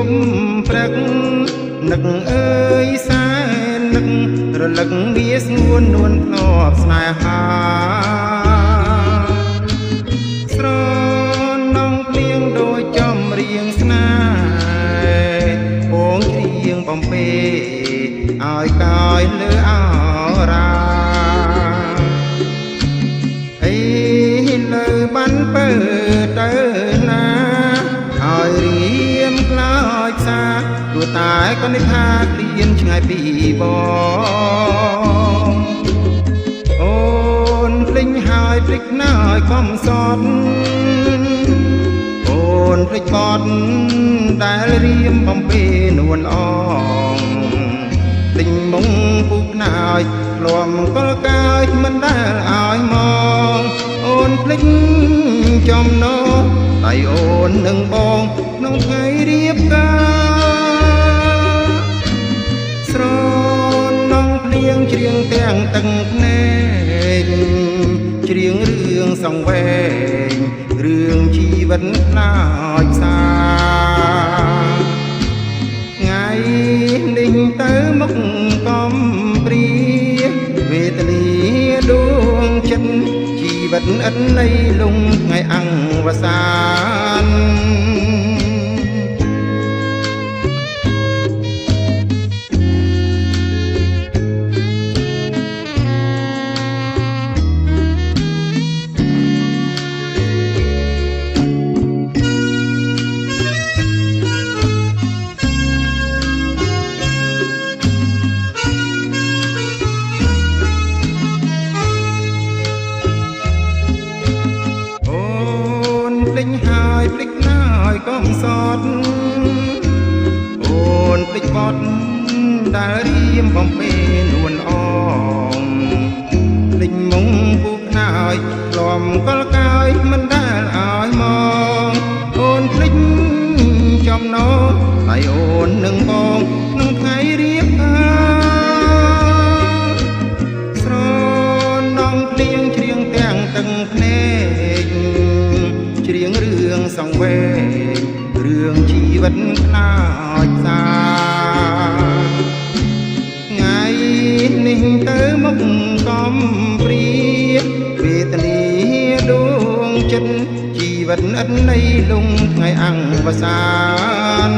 ប់ព្រឹកនឹកអើយសែននឹករលឹកវាស្ងួននួនធ្លាប់ស្នេហាស្រនងភ្លៀងដូចចំរៀងស្នេហ៍បងគ្រៀងបំពេឲ្យកាយលើអរាអីលើបានបើទៅណាឲ្យរៀមខ្លោចផ្សាទោះតែក៏នឹកថាគ្លៀនឆ្ងាយពីបងអូនភ្លេចហើយភ្លេចណាស់ឲ្យកំសត់អូនភ្លេចបត់ដែលរៀមបំពេនួនអងទិញមុងពុកណាយធ្លាប់កលកាយមិនដែលឲ្យមកអូនភ្លេចចំណោដៃអូននឹងបងក្នុងថ្ងៃរៀបការស្រនងភ្លៀងច្រៀងទាំងទឹកភ្នែកច្រៀងរឿងសង្វេងរឿងជីវិតខ្លាចផ្សាថ្ងៃនេះទៅមកកំព្រាវេទនាដួងចិត្តជីវិតឥតន័យលងថ្ងៃអង្វសានភ្លេចហើយភ្លេចណាស់កំសត់អូនភ្លេចបត់ដែលរៀមបំពេនួនអងភ្លេចមុងពុកណាយធ្លាប់កលកាយមិនដែលឲ្យមកអូនភ្លេចចំណោតែអូននឹងបងក្នុងថ្ងៃរៀបការស្រនងភ្លៀងច្រៀងទាំងទឹកភ្នែកច្រៀងរឿងសង្វេងរឿងជីវិតខ្លាចផ្សាថ្ងៃនេះទៅមកកំព្រាវេទនាដួងចិត្តជីវិតឥតន័យលងថ្ងៃអង្វសាន